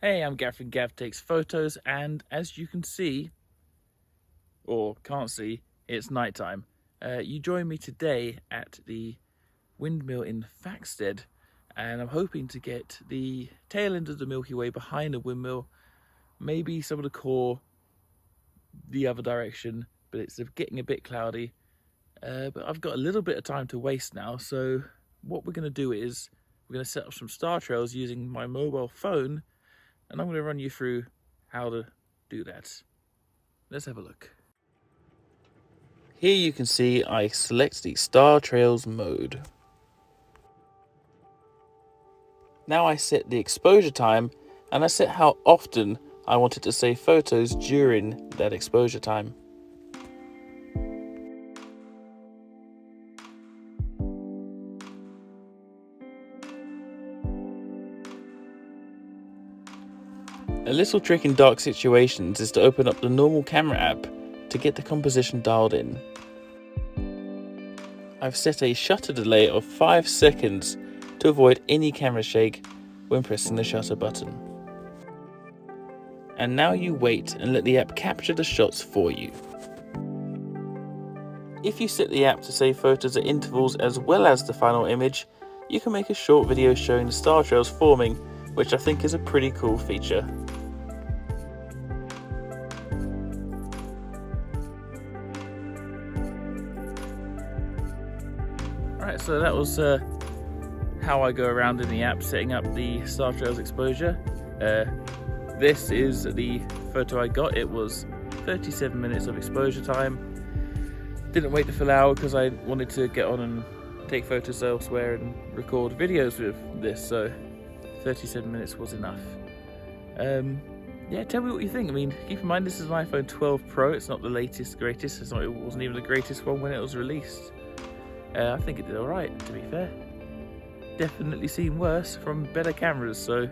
Hey, I'm Gav from Gav Takes Photos, and as you can see, or can't see, it's nighttime. You join me today at the Windmill in Thaxted, and I'm hoping to get the tail end of the Milky Way behind the windmill, maybe some of the core the other direction, but it's getting a bit cloudy. But I've got a little bit of time to waste now, so what we're going to do is we're going to set up some star trails using my mobile phone, and I'm going to run you through how to do that. Let's have a look. Here you can see I select the Star Trails mode. Now I set the exposure time, and I set how often I wanted to save photos during that exposure time. A little trick in dark situations is to open up the normal camera app to get the composition dialed in. I've set a shutter delay of 5 seconds to avoid any camera shake when pressing the shutter button. And now you wait and let the app capture the shots for you. If you set the app to save photos at intervals as well as the final image, you can make a short video showing the star trails forming, which I think is a pretty cool feature. Alright, so that was how I go around in the app setting up the star trails exposure. This is the photo I got. It was 37 minutes of exposure time. Didn't wait the full hour because I wanted to get on and take photos elsewhere and record videos with this, so 37 minutes was enough. Yeah, tell me what you think. I mean, keep in mind this is an iPhone 12 Pro. It's not the latest, greatest. It wasn't even the greatest one when it was released. I think it did alright, to be fair. Definitely seen worse from better cameras, so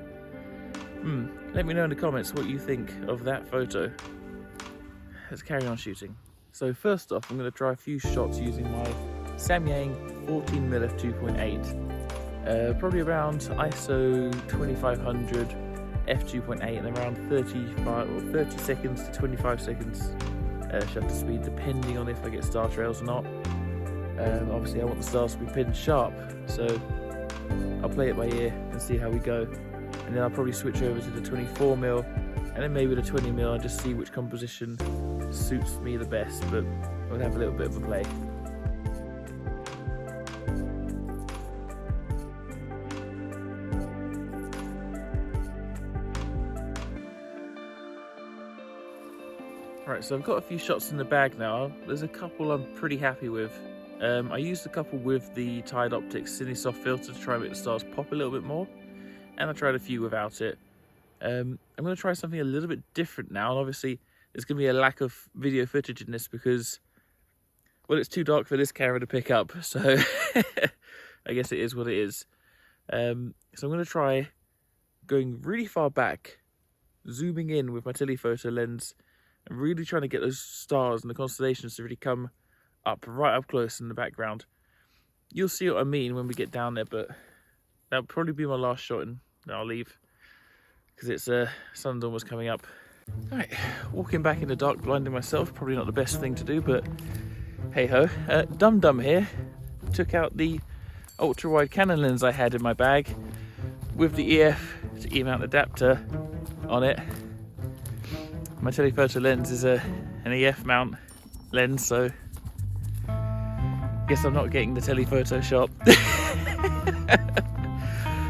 let me know in the comments what you think of that photo. Let's carry on shooting. So first off, I'm going to try a few shots using my Samyang 14mm f2.8. Probably around ISO 2500 f2.8 and around 30 seconds to 25 seconds shutter speed, depending on if I get star trails or not. Obviously I want the stars to be pin sharp, so I'll play it by ear and see how we go. And then I'll probably switch over to the 24mm and then maybe the 20mm and just see which composition suits me the best, but we'll have a little bit of a play. Alright, so I've got a few shots in the bag now. There's a couple I'm pretty happy with. I used a couple with the Tide Optics Cinesoft filter to try and make the stars pop a little bit more, and I tried a few without it. I'm going to try something a little bit different now, and obviously there's going to be a lack of video footage in this because, well, it's too dark for this camera to pick up, so I guess it is what it is. So I'm going to try going really far back, zooming in with my telephoto lens, and really trying to get those stars and the constellations to really come up right up close in the background. You'll see what I mean when we get down there, but that'll probably be my last shot and then I'll leave because it's sun's almost coming up. Right, walking back in the dark, blinding myself, probably not the best thing to do, but hey ho. Dum here took out the ultra wide Canon lens I had in my bag with the EF to E-mount adapter on it. My telephoto lens is an EF mount lens, so guess I'm not getting the telephoto shot.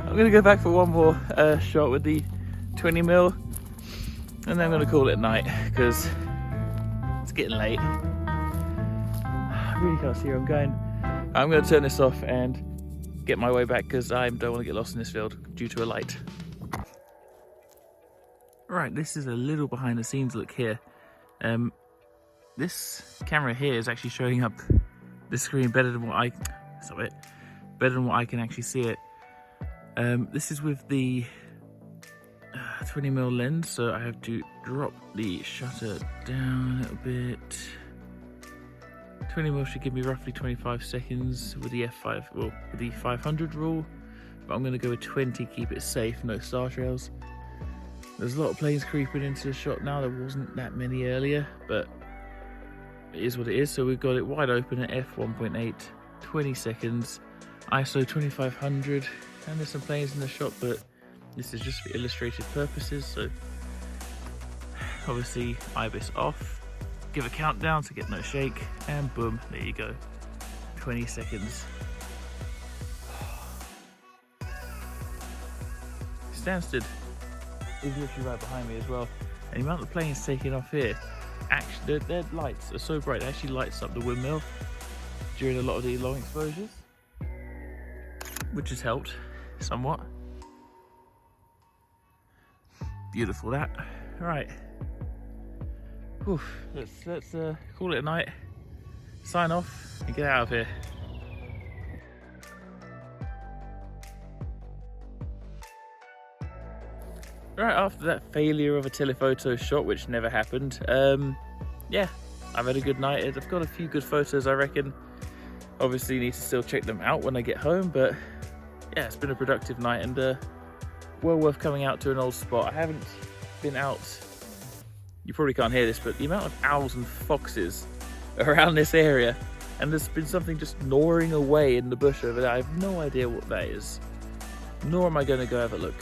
I'm going to go back for one more shot with the 20mm and then I'm going to call it night because it's getting late. I really can't see where I'm going. I'm going to turn this off and get my way back because I don't want to get lost in this field due to a light. Right, this is a little behind the scenes look here. This camera here is actually showing up the screen better than what I can actually see it. This is with the 20mm lens, so I have to drop the shutter down a little bit. 20mm should give me roughly 25 seconds with the with the 500 rule, but I'm going to go with 20, keep it safe, no star trails. There's a lot of planes creeping into the shot now. There wasn't that many earlier, but it is what it is. So we've got it wide open at f1.8, 20 seconds, ISO 2500, and there's some planes in the shot, but this is just for illustrative purposes. So obviously IBIS off, give a countdown to get no shake, and boom, there you go, 20 seconds. Stansted is literally right behind me as well, and the amount of planes taking off here, actually their lights are so bright, it actually lights up the windmill during a lot of the long exposures, which has helped somewhat. Beautiful that. Right, let's call it a night, sign off and get out of here. Right, after that failure of a telephoto shot, which never happened, yeah, I've had a good night. I've got a few good photos, I reckon. Obviously need to still check them out when I get home, but yeah, it's been a productive night and well worth coming out to an old spot. I haven't been out, you probably can't hear this, but the amount of owls and foxes around this area, and there's been something just gnawing away in the bush over there. I have no idea what that is, nor am I going to go have a look.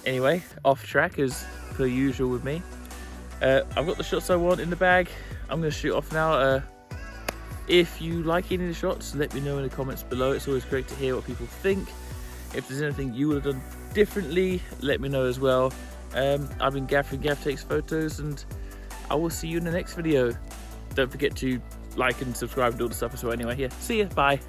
Anyway, off track as per usual with me. I've got the shots I want in the bag. I'm going to shoot off now. If you like any of the shots, let me know in the comments below. It's always great to hear what people think. If there's anything you would have done differently, let me know as well. I've been Gav from Gav Takes Photos, and I will see you in the next video. Don't forget to like and subscribe and all the stuff as well. Anyway, yeah, see ya, bye.